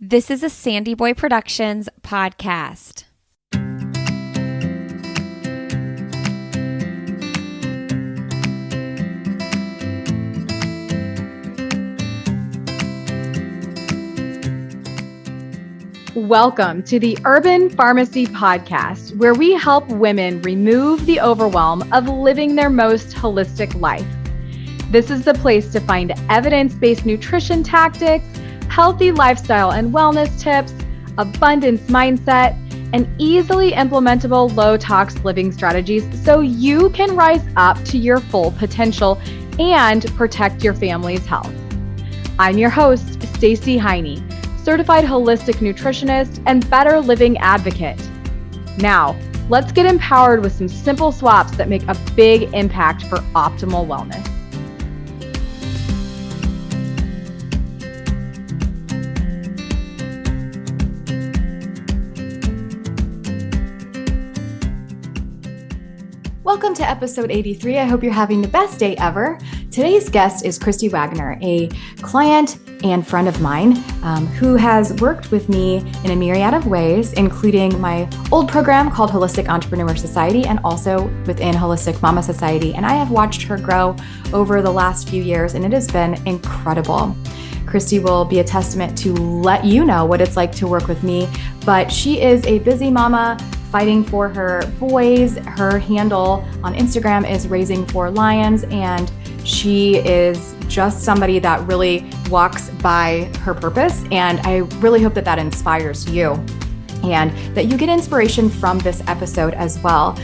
This is a SandyBoy Productions podcast. Welcome to the Urban Pharmacy Podcast, where we help women remove the overwhelm of living their most holistic life. This is the place to find evidence-based nutrition tactics, healthy lifestyle and wellness tips, abundance mindset, and easily implementable low-tox living strategies so you can rise up to your full potential and protect your family's health. I'm your host, Stacey, certified holistic nutritionist and better living advocate. Now, let's get empowered with some simple swaps that make a big impact for optimal wellness. Welcome to episode 83. I hope you're having the best day ever. Today's guest is Christie Waggoner, a client and friend of mine who has worked with me in a myriad of ways, including my old program called Holistic Entrepreneur Society and also within Holistic Mama Society. And I have watched her grow over the last few years, and it has been incredible. Christie will be a testament to let you know what it's like to work with me, but she is a busy mama fighting for her boys. Her handle on Instagram is Raising 4 Lions, and she is just somebody that really walks by her purpose. And I really hope that that inspires you and that you get inspiration from this episode as well.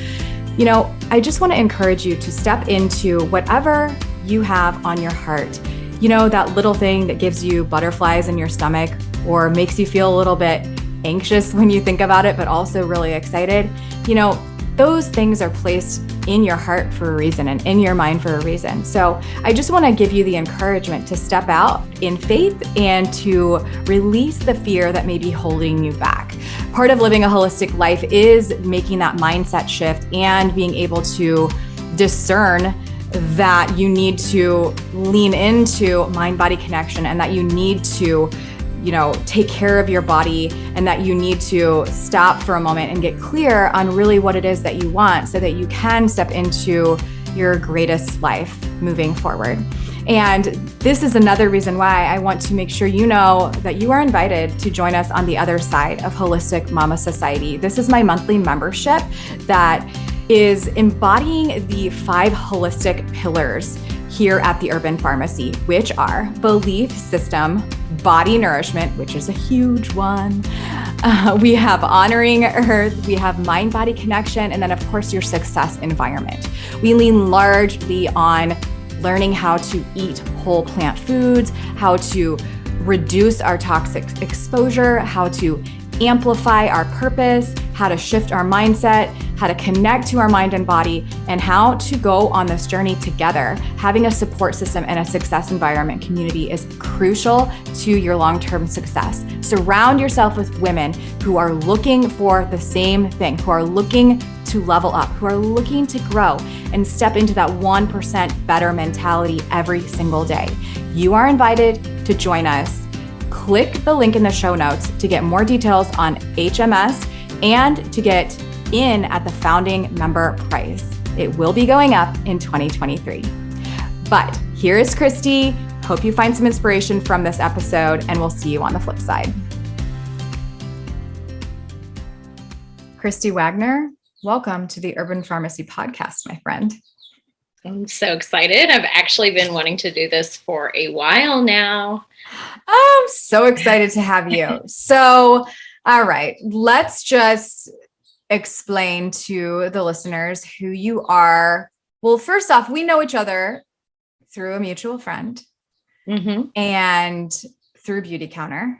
You know, I just want to encourage you to step into whatever you have on your heart. You know, that little thing that gives you butterflies in your stomach or makes you feel a little bit anxious when you think about it, but also really excited. You know, those things are placed in your heart for a reason and in your mind for a reason. So I just want to give you the encouragement to step out in faith and to release the fear that may be holding you back. Part of living a holistic life is making that mindset shift and being able to discern that you need to lean into mind-body connection and that you need to take care of your body and that you need to stop for a moment and get clear on really what it is that you want so that you can step into your greatest life moving forward. And this is another reason why I want to make sure you know that you are invited to join us on the other side of Holistic Mama Society. This is my monthly membership that is embodying the 5 holistic pillars here at the Urban Pharmacy, which are belief system, body nourishment, which is a huge one. We have honoring earth, we have mind-body connection, and then of course your success environment. We lean largely on learning how to eat whole plant foods, how to reduce our toxic exposure, how to amplify our purpose, how to shift our mindset, how to connect to our mind and body, and how to go on this journey together. Having a support system and a success environment community is crucial to your long-term success. Surround yourself with women who are looking for the same thing, who are looking to level up, who are looking to grow and step into that 1% better mentality every single day. You are invited to join us. Click the link in the show notes to get more details on HMS and to get in at the founding member price. It will be going up in 2023. But here is Christie. Hope you find some inspiration from this episode, and we'll see you on the flip side. Christie Waggoner, welcome to the Urban Pharmacy Podcast, my friend. I'm so excited. I've actually been wanting to do this for a while now. I'm so excited to have you. So, all right, let's just explain to the listeners who you are. Well, first off, we know each other through a mutual friend and through Beauty Counter.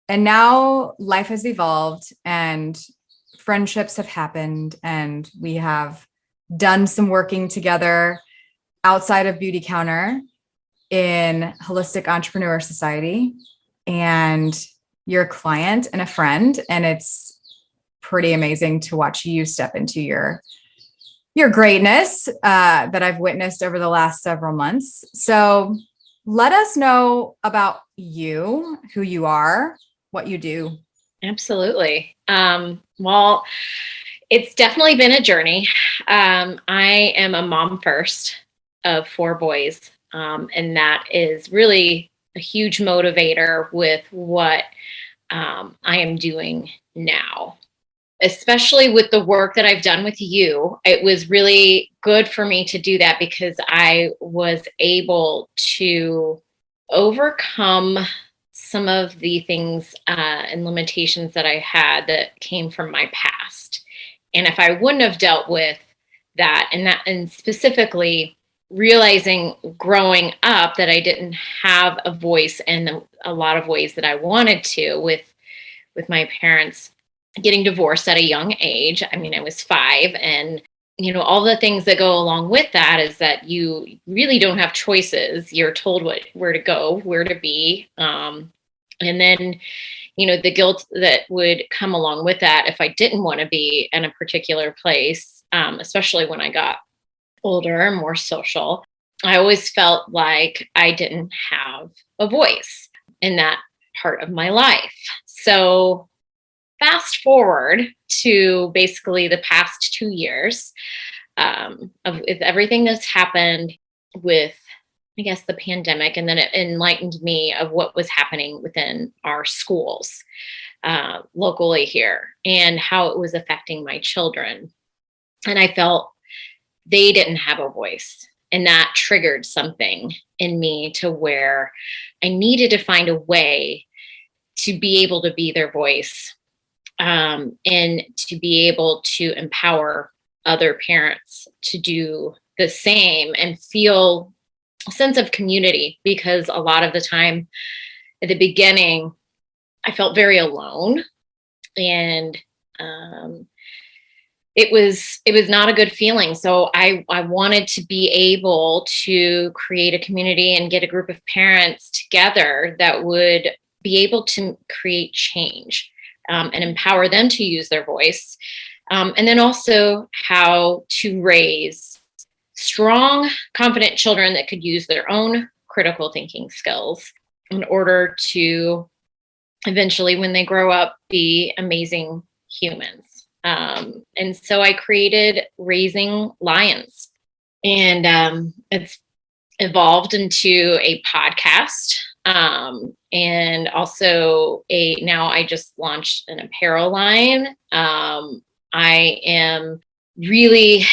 And now life has evolved and friendships have happened and we have done some working together outside of Beauty Counter in Holistic Entrepreneur Society, and you're a client and a friend, and it's pretty amazing to watch you step into your greatness that I've witnessed over the last several months. So let us know about you, who you are, what you do. Absolutely. Well, it's definitely been a journey. I am a mom first of 4 boys. And that is really a huge motivator with what I am doing now, especially with the work that I've done with you. It was really good for me to do that because I was able to overcome some of the things and limitations that I had that came from my past. And if I wouldn't have dealt with that, and specifically realizing growing up that I didn't have a voice in a lot of ways that I wanted to, with my parents getting divorced at a young age. I mean, I was 5, and all the things that go along with that is that you really don't have choices. You're told where to go, where to be. And then, the guilt that would come along with that if I didn't want to be in a particular place, especially when I got older and more social, I always felt like I didn't have a voice in that part of my life. So fast forward to basically the past 2 years of everything that's happened with, I guess, the pandemic, and then it enlightened me of what was happening within our schools locally here and how it was affecting my children. And I felt they didn't have a voice. And that triggered something in me to where I needed to find a way to be able to be their voice, and to be able to empower other parents to do the same and feel a sense of community. Because a lot of the time at the beginning, I felt very alone, and it was not a good feeling. So I wanted to be able to create a community and get a group of parents together that would be able to create change, and empower them to use their voice. And then also how to raise strong, confident children that could use their own critical thinking skills in order to eventually, when they grow up, be amazing humans. And so I created Raising Lions, and it's evolved into a podcast. And also now I just launched an apparel line. I am really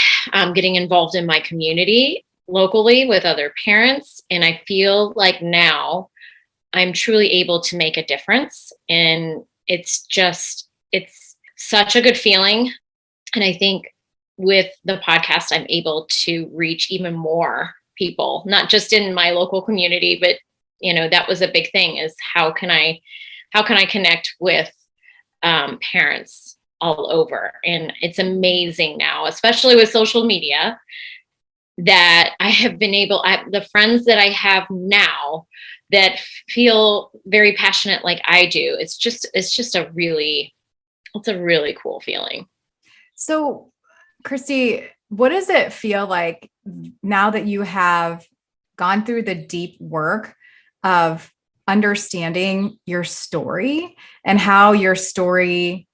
getting involved in my community locally with other parents. And I feel like now I'm truly able to make a difference. And it's such a good feeling. And I think with the podcast, I'm able to reach even more people, not just in my local community, but that was a big thing, is how can I connect with parents all over. And it's amazing now, especially with social media, that I have been the friends that I have now that feel very passionate like I do. It's a really cool feeling. So, Christie, what does it feel like now that you have gone through the deep work of understanding your story and how your story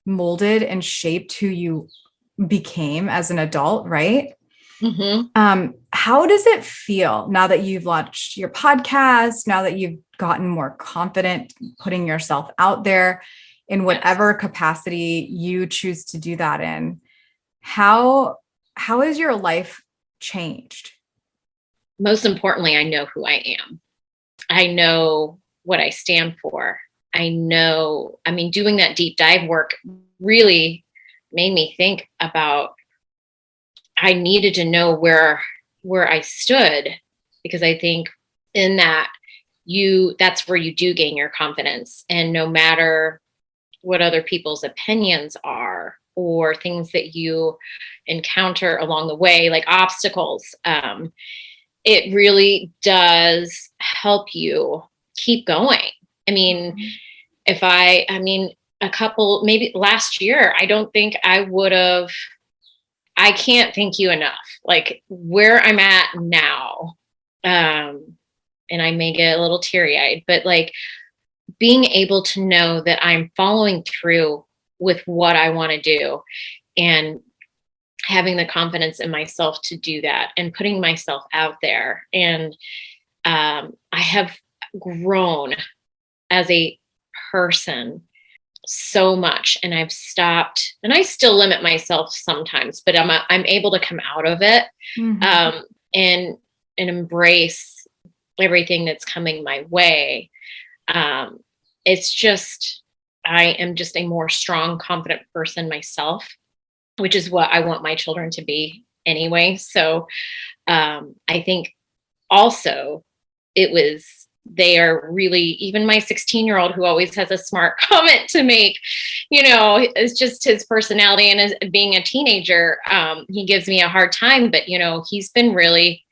molded and shaped who you became as an adult, right? Mm-hmm. How does it feel now that you've launched your podcast, now that you've gotten more confident putting yourself out there in whatever capacity you choose to do that in? How has your life changed? Most importantly, I know who I am. I know what I stand for. Doing that deep dive work really made me think about, I needed to know where I stood, because I think in that's where you do gain your confidence. And no matter what other people's opinions are or things that you encounter along the way, like obstacles, it really does help you keep going. I mean, maybe last year, I don't think I can't thank you enough. Like where I'm at now, and I may get a little teary-eyed, but like being able to know that I'm following through with what I want to do and having the confidence in myself to do that and putting myself out there. And I have grown as a person so much, and I've stopped, and I still limit myself sometimes, but I'm able to come out of it, and embrace everything that's coming my way. It's just, I am just a more strong, confident person myself, which is what I want my children to be anyway. So I think also they are really, even my 16-year-old who always has a smart comment to make, it's just his personality, and as being a teenager, he gives me a hard time, but he's been really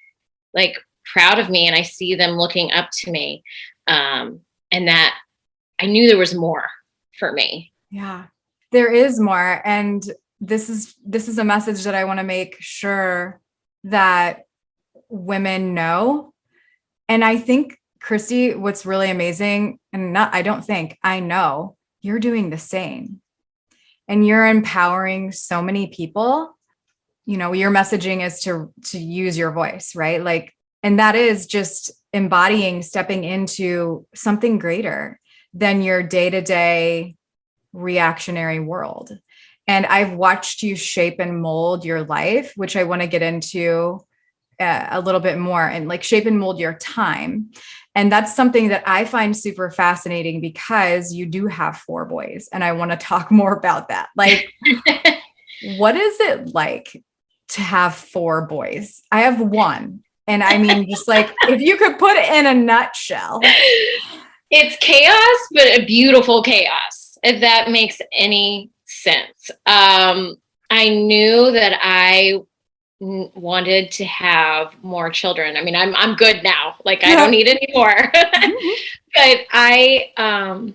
like proud of me, and I see them looking up to me, and that I knew there was more for me. Yeah, there is more. And this is a message that I want to make sure that women know. And I think, Christie, what's really amazing, I know you're doing the same, and you're empowering so many people. Your messaging is to use your voice, right? Like, and that is just embodying, stepping into something greater than your day-to-day reactionary world. And I've watched you shape and mold your life, which I want to get into a little bit more, and like shape and mold your time. And that's something that I find super fascinating, because you do have 4 boys. And I want to talk more about that. Like, what is it like to have 4 boys? I have 1. And I mean, just like, if you could put it in a nutshell. It's chaos, but a beautiful chaos, if that makes any sense. I knew that I wanted to have more children. I mean, I'm good now. Like, I don't need any more. But I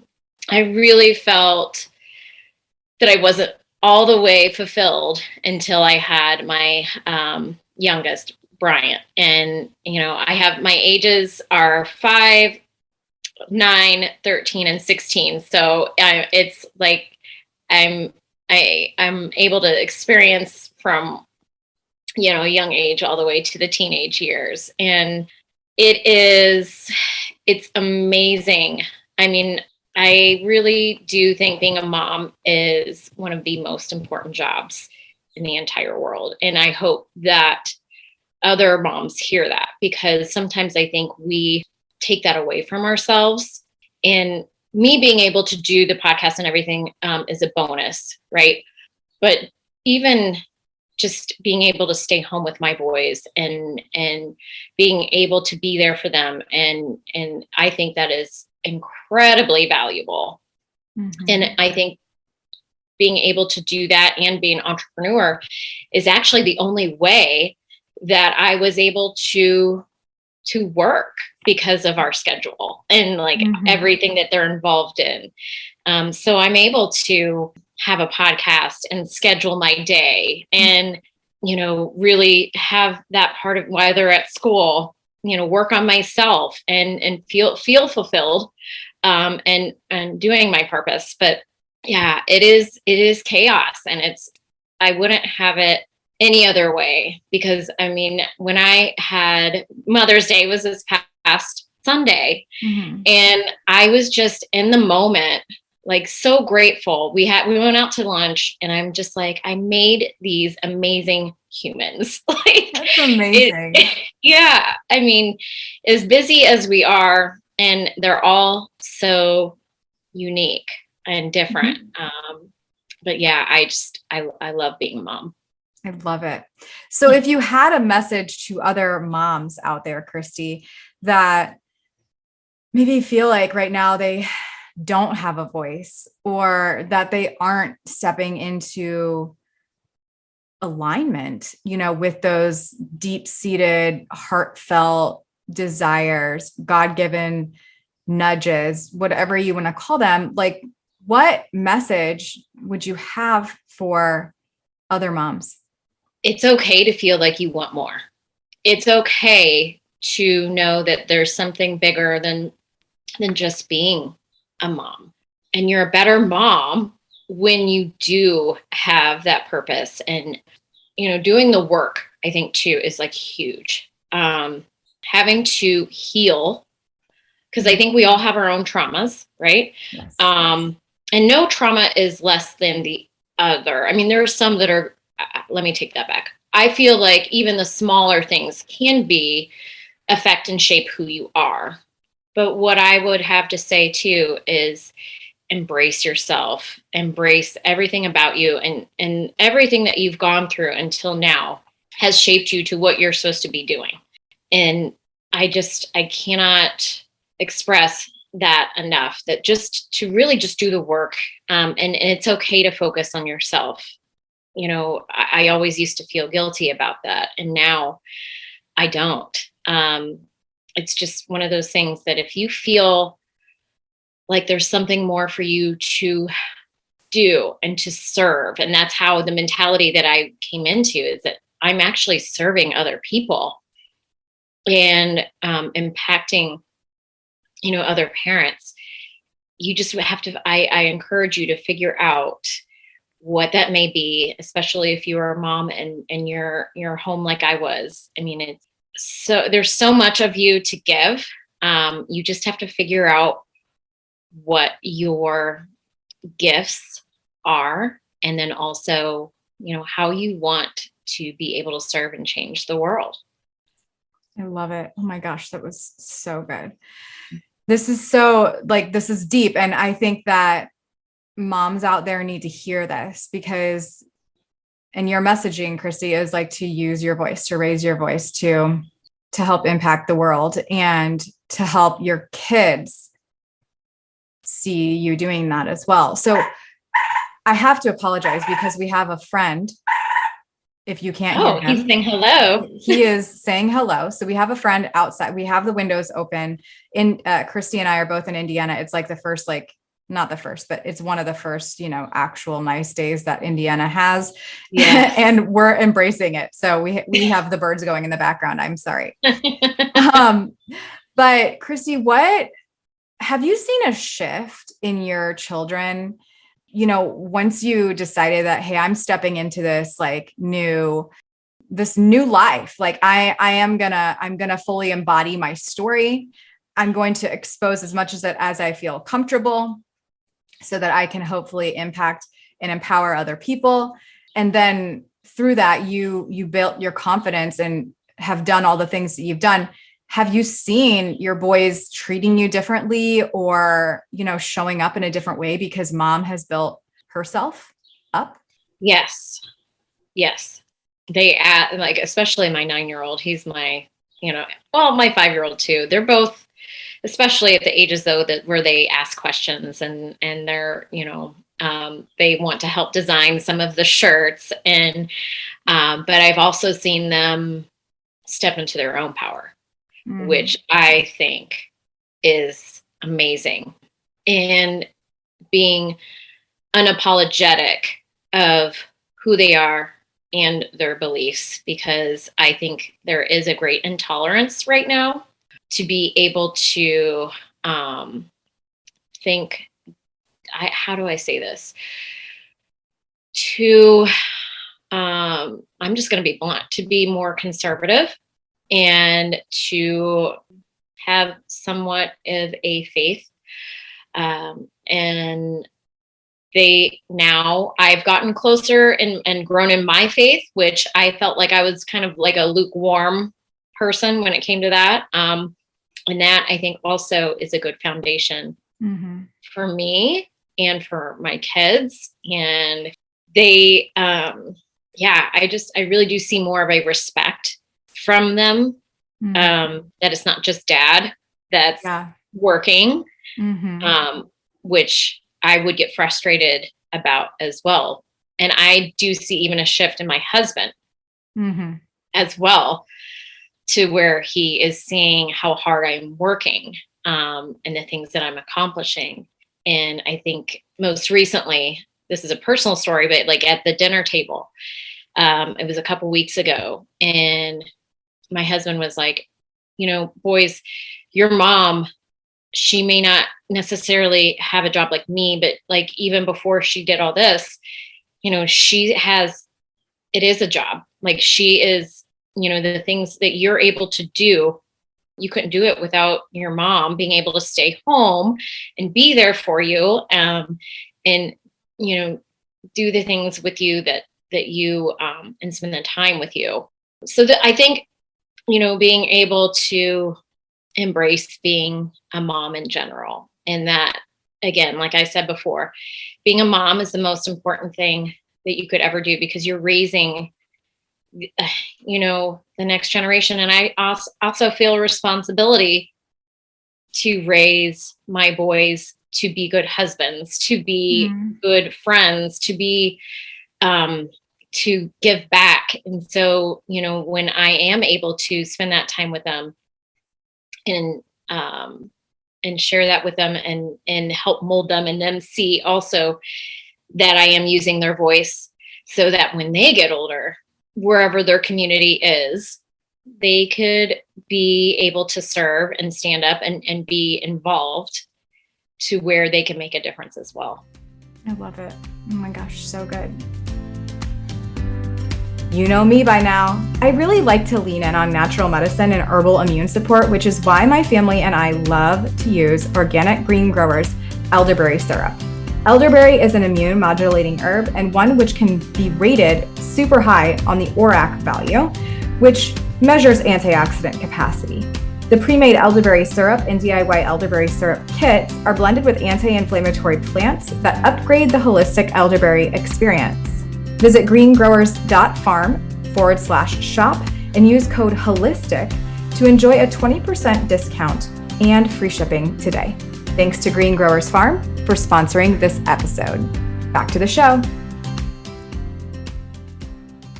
really felt that I wasn't all the way fulfilled until I had my youngest, Bryant. And my ages are 5, 9, 13, and 16. So it's like I'm able to experience from a young age all the way to the teenage years. And it's amazing. I mean, I really do think being a mom is one of the most important jobs in the entire world. And I hope that other moms hear that, because sometimes I think we take that away from ourselves. And me being able to do the podcast and everything is a bonus, right? But even just being able to stay home with my boys and being able to be there for them. And I think that is incredibly valuable. Mm-hmm. And I think being able to do that and be an entrepreneur is actually the only way that I was able to work, because of our schedule and like everything that they're involved in. So I'm able to have a podcast and schedule my day and, really have that part of while they're at school, work on myself and feel fulfilled, and doing my purpose. But yeah, it is chaos, and I wouldn't have it any other way, because I mean, when I had Mother's Day was this past Sunday, and I was just in the moment, like so grateful. We went out to lunch, and I'm just like, I made these amazing humans. Like, that's amazing. Yeah. I mean, as busy as we are, and they're all so unique and different. But yeah, I love being a mom. I love it. So if you had a message to other moms out there, Christie, that maybe feel like right now they don't have a voice, or that they aren't stepping into alignment, with those deep-seated, heartfelt desires, God-given nudges, whatever you want to call them, like, what message would you have for other moms? It's okay to feel like you want more. It's okay to know that there's something bigger than just being a mom. And you're a better mom when you do have that purpose. And, doing the work, I think too, is like huge. Having to heal, because I think we all have our own traumas, right? Yes. And no trauma is less than the other. I mean, there are some that are, let me take that back. I feel like even the smaller things can affect and shape who you are. But what I would have to say too is embrace yourself, embrace everything about you, and everything that you've gone through until now has shaped you to what you're supposed to be doing. And I cannot express that enough, that just to really just do the work. And it's okay to focus on yourself. I always used to feel guilty about that. And now I don't. It's just one of those things that if you feel like there's something more for you to do and to serve, and that's how the mentality that I came into is that I'm actually serving other people and impacting, other parents. You just have to, I encourage you to figure out what that may be, especially if you are a mom and you're home like I was. I mean, there's so much of you to give. You just have to figure out what your gifts are, and then also, how you want to be able to serve and change the world. I love it. Oh my gosh, that was so good. This is deep. And I think that moms out there need to hear this, because, and your messaging, Christie, is like to use your voice, to raise your voice, to help impact the world and to help your kids see you doing that as well. So I have to apologize because we have a friend. If you can't hear him, he's saying hello. He is saying hello. So we have a friend outside. We have the windows open. Christie and I are both in Indiana. It's like the first, not the first, but it's one of the first, actual nice days that Indiana has. Yes. And we're embracing it. So we have the birds going in the background. I'm sorry. But Christie, what have you seen a shift in your children? Once you decided that, hey, I'm stepping into this new life, I'm gonna fully embody my story. I'm going to expose as much as I feel comfortable so that I can hopefully impact and empower other people. And then through that, you built your confidence and have done all the things that you've done. Have you seen your boys treating you differently or, showing up in a different way because mom has built herself up? Yes. They especially my 9-year-old, he's my, my 5-year-old too. They're both, especially at the ages though, where they ask questions and they're, they want to help design some of the shirts. And, but I've also seen them step into their own power. Which I think is amazing, and being unapologetic of who they are and their beliefs, because I think there is a great intolerance right now to be able to think, how do I say this? I'm just going to be blunt, to be more conservative and to have somewhat of a faith. And I've gotten closer and grown in my faith, which I felt like I was kind of like a lukewarm person when it came to that. And that I think also is a good foundation for me and for my kids. And they, I really do see more of a respect from them, that it's not just dad that's working, which I would get frustrated about as well. And I do see even a shift in my husband as well, to where he is seeing how hard I'm working, and the things that I'm accomplishing. And I think most recently, this is a personal story, but at the dinner table, it was a couple weeks ago, and my husband was like, boys, your mom, she may not necessarily have a job like me, but like even before she did all this, it is a job. Like she is, the things that you're able to do, you couldn't do it without your mom being able to stay home and be there for you. And, do the things with you that you, and spend the time with you. So that I think, being able to embrace being a mom in general. And that, again, like I said before, being a mom is the most important thing that you could ever do, because you're raising, the next generation. And I also feel a responsibility to raise my boys to be good husbands, to be good friends, to be, to give back. And so, when I am able to spend that time with them and share that with them and help mold them, and then see also that I am using their voice so that when they get older, wherever their community is, they could be able to serve and stand up and be involved to where they can make a difference as well. I love it. Oh my gosh, so good. You know me by now. I really like to lean in on natural medicine and herbal immune support, which is why my family and I love to use Organic Green Growers elderberry syrup. Elderberry is an immune modulating herb, and one which can be rated super high on the ORAC value, which measures antioxidant capacity. The pre-made elderberry syrup and DIY elderberry syrup kits are blended with anti-inflammatory plants that upgrade the holistic elderberry experience. Visit greengrowers.farm/shop and use code HOLISTIC to enjoy a 20% discount and free shipping today. Thanks to Green Growers Farm for sponsoring this episode. Back to the show.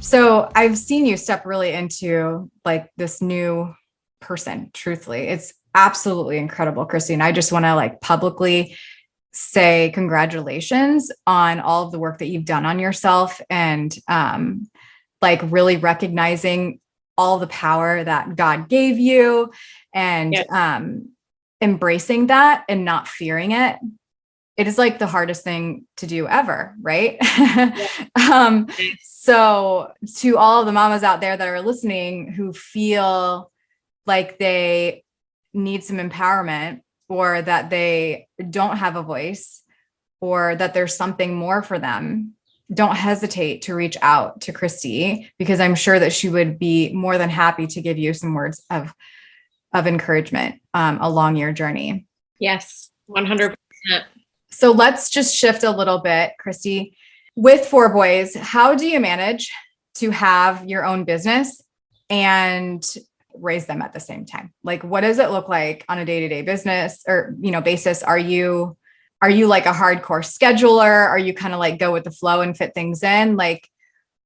So I've seen you step really into like this new person, truthfully. It's absolutely incredible, Christie. And I just want to like publicly say congratulations on all of the work that you've done on yourself, and like really recognizing all the power that God gave you, and embracing that and not fearing it. It is like the hardest thing to do ever, right? So to all the mamas out there that are listening who feel like they need some empowerment, or that they don't have a voice, or that there's something more for them, don't hesitate to reach out to Christie, because I'm sure that she would be more than happy to give you some words of encouragement along your journey. Yes, 100%. So let's just shift a little bit, Christie. With 4 boys, how do you manage to have your own business and raise them at the same time? Like, what does it look like on a day-to-day business or, basis? Are you like a hardcore scheduler? Are you kind of like go with the flow and fit things in? Like,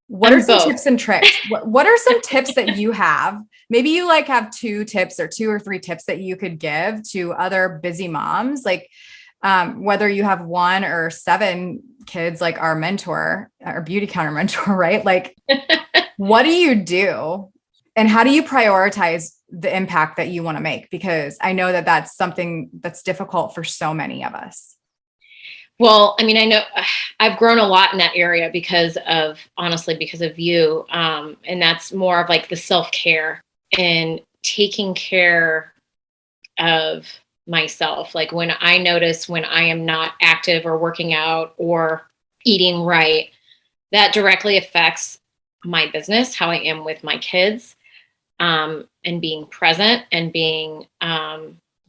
what are some tips and tricks? What are some tips that you have? Maybe you like have 2 tips or 2 or 3 tips that you could give to other busy moms, like whether you have 1 or 7 kids, like our mentor, our beauty counter mentor, right? Like, what do you do? And how do you prioritize the impact that you want to make? Because I know that that's something that's difficult for so many of us. Well, I mean, I know I've grown a lot in that area because of you. And that's more of like the self-care and taking care of myself. Like when I notice when I am not active or working out or eating right, that directly affects my business, how I am with my kids, and being present and being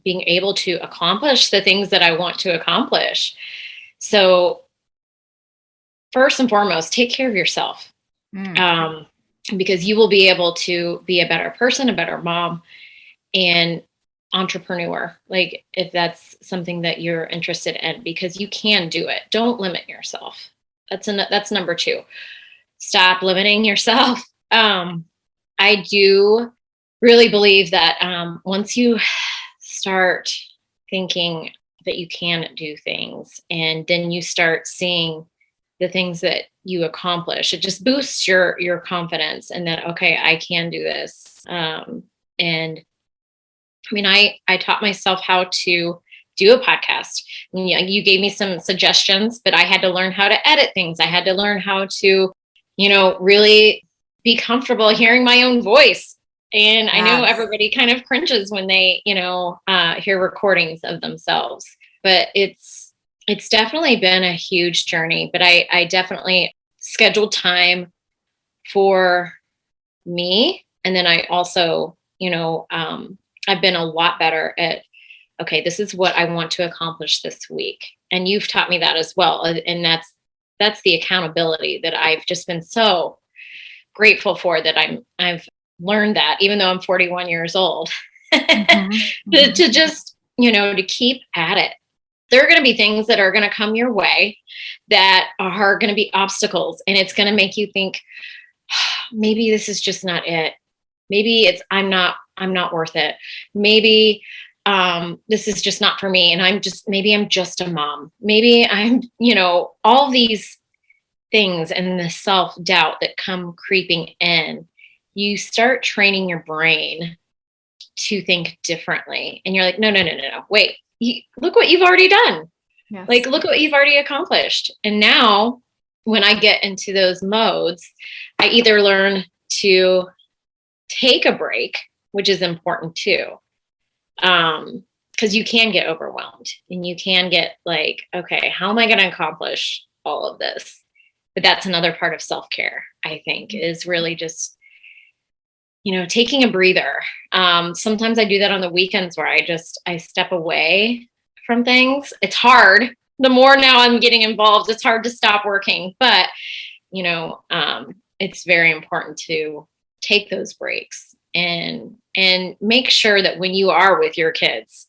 able to accomplish the things that I want to accomplish. So first and foremost, take care of yourself, because you will be able to be a better person, a better mom, and entrepreneur. Like if that's something that you're interested in, because you can do it. Don't limit yourself. That's number 2. Stop limiting yourself. I do really believe that once you start thinking that you can do things, and then you start seeing the things that you accomplish, it just boosts your confidence, and that, okay, I can do this. And mean, I taught myself how to do a podcast. You gave me some suggestions, but I had to learn how to edit things. I had to learn how to, really be comfortable hearing my own voice. And I know everybody kind of cringes when they, hear recordings of themselves, but it's definitely been a huge journey. But I definitely scheduled time for me. And then I also, I've been a lot better at, okay, this is what I want to accomplish this week. And you've taught me that as well. And that's the accountability that I've just been so grateful for, that I've learned that, even though I'm 41 years old, to just, to keep at it. There are going to be things that are going to come your way that are going to be obstacles. And it's going to make you think, maybe this is just not it. Maybe I'm not worth it. Maybe this is just not for me. And maybe I'm just a mom. Maybe I'm, all these things and the self-doubt that come creeping in. You start training your brain to think differently. And you're like, no. Wait, look what you've already done. Yes. Like, look what you've already accomplished. And now when I get into those modes, I either learn to take a break, which is important too. Because you can get overwhelmed and you can get like, okay, how am I going to accomplish all of this? But that's another part of self-care, I think, is really just, taking a breather. Sometimes I do that on the weekends where I step away from things. It's hard. The more now I'm getting involved, it's hard to stop working, but it's very important to take those breaks and make sure that when you are with your kids,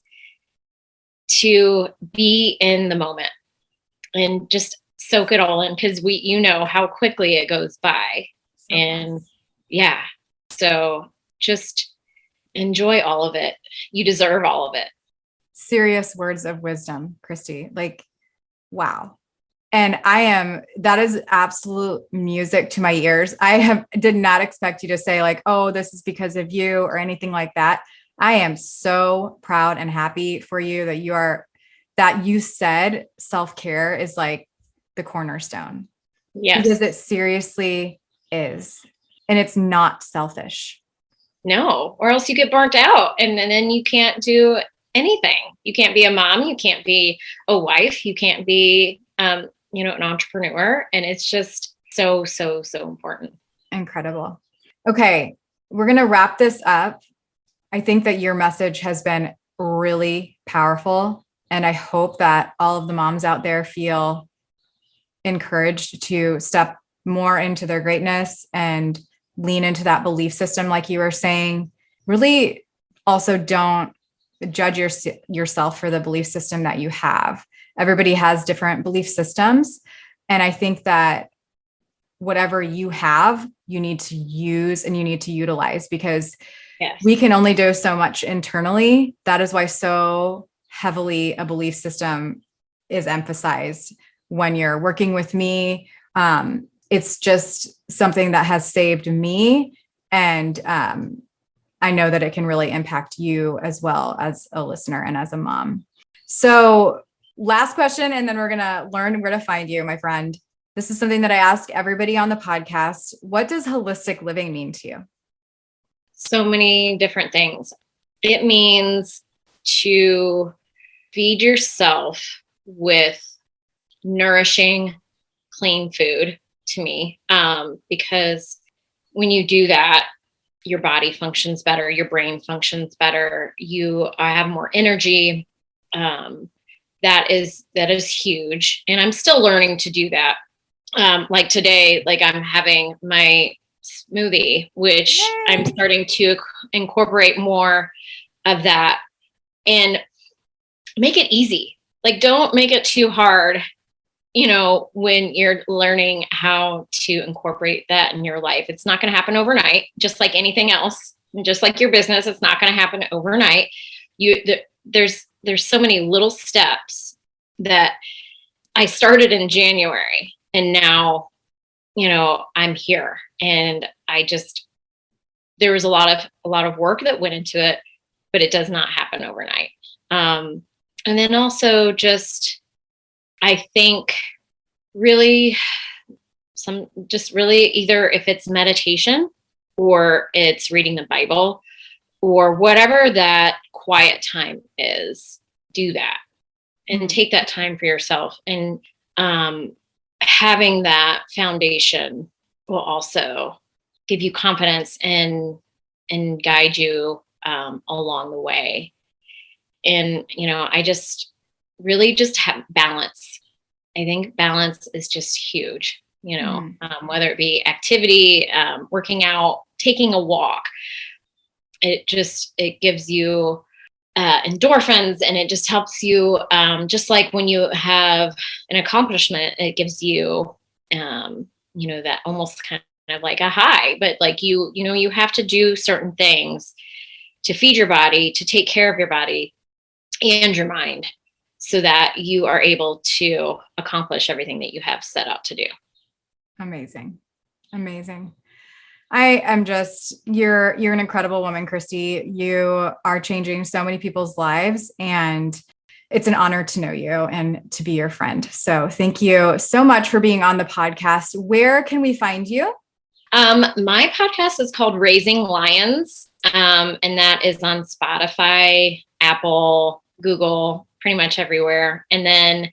to be in the moment and just soak it all in, because how quickly it goes by. And yeah, so just enjoy all of it. You deserve all of it. Serious words of wisdom, Christie. Like, wow. And that is absolute music to my ears. Did not expect you to say like, oh, this is because of you or anything like that. I am so proud and happy for you that you said self-care is like the cornerstone. Yes. Because it seriously is. And it's not selfish. No, or else you get burnt out and then you can't do anything. You can't be a mom. You can't be a wife. You can't be, an entrepreneur. And it's just so, so, so important. Incredible. Okay. We're going to wrap this up. I think that your message has been really powerful. And I hope that all of the moms out there feel encouraged to step more into their greatness and lean into that belief system. Like you were saying, really also don't judge yourself for the belief system that you have. Everybody has different belief systems. And I think that whatever you have, you need to use and you need to utilize, because we can only do so much internally. That is why so heavily a belief system is emphasized when you're working with me. It's just something that has saved me. And I know that it can really impact you as well as a listener and as a mom. So last question, and then we're going to learn where to find you, my friend. This is something that I ask everybody on the podcast. What does holistic living mean to you? So many different things. It means to feed yourself with nourishing, clean food to me. Because when you do that, your body functions better, your brain functions better. I have more energy. That is huge. And I'm still learning to do that. Like today, like I'm having my smoothie, which I'm starting to incorporate more of that and make it easy. Like, don't make it too hard, when you're learning how to incorporate that in your life. It's not going to happen overnight, just like anything else, just like your business. It's not going to happen overnight. There's so many little steps that I started in January, and now, I'm here, and there was a lot of work that went into it, but it does not happen overnight. And then also just, I think really either if it's meditation or it's reading the Bible or whatever that quiet time is, do that and take that time for yourself. And having that foundation will also give you confidence and guide you along the way. And, I just really just have balance. I think balance is just huge, whether it be activity, working out, taking a walk. It gives you endorphins, and it just helps you, just like when you have an accomplishment, it gives you, that almost kind of like a high, but like, you have to do certain things to feed your body, to take care of your body and your mind so that you are able to accomplish everything that you have set out to do. Amazing. I am you're an incredible woman, Christie. You are changing so many people's lives, and it's an honor to know you and to be your friend. So thank you so much for being on the podcast. Where can we find you? My podcast is called Raising Lions. And that is on Spotify, Apple, Google, pretty much everywhere. And then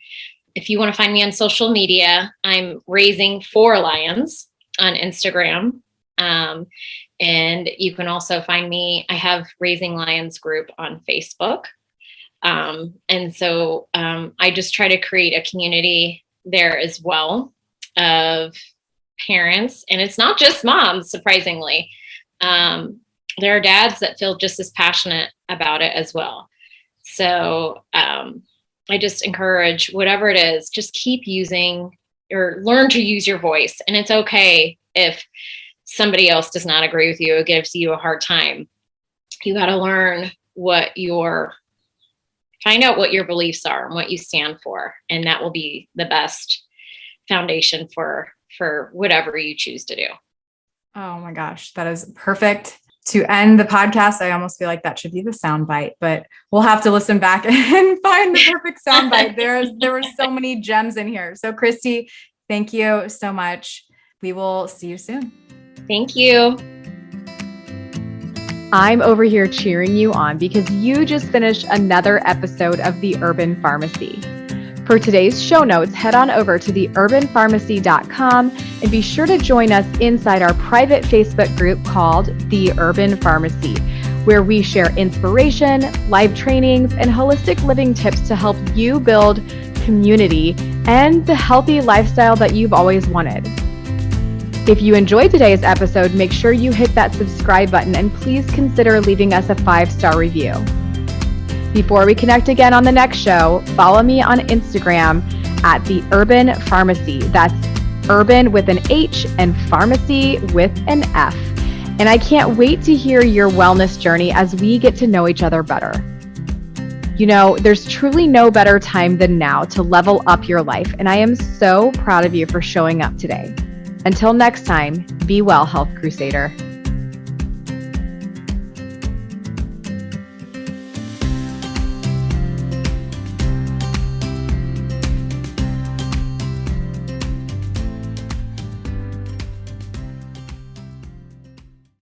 if you want to find me on social media, I'm Raising 4 Lions on Instagram. And you can also find me, I have Raising Lions group on Facebook. And so I just try to create a community there as well of parents. And it's not just moms, surprisingly. There are dads that feel just as passionate about it as well. So I just encourage whatever it is, just keep using or learn to use your voice. And it's okay if somebody else does not agree with you or gives you a hard time. You got to learn find out what your beliefs are and what you stand for. And that will be the best foundation for whatever you choose to do. Oh my gosh, that is perfect to end the podcast. I almost feel like that should be the soundbite, but we'll have to listen back and find the perfect soundbite. There were so many gems in here. So Christie, thank you so much. We will see you soon. Thank you. I'm over here cheering you on because you just finished another episode of The Urban Pharmacy. For today's show notes, head on over to theurbanpharmacy.com and be sure to join us inside our private Facebook group called The Urban Pharmacy, where we share inspiration, live trainings, and holistic living tips to help you build community and the healthy lifestyle that you've always wanted. If you enjoyed today's episode, make sure you hit that subscribe button and please consider leaving us a 5-star review. Before we connect again on the next show, follow me on Instagram at The Urban Pharmacy. That's urban with an H and pharmacy with an F. And I can't wait to hear your wellness journey as we get to know each other better. There's truly no better time than now to level up your life. And I am so proud of you for showing up today. Until next time, be well, Health Crusader.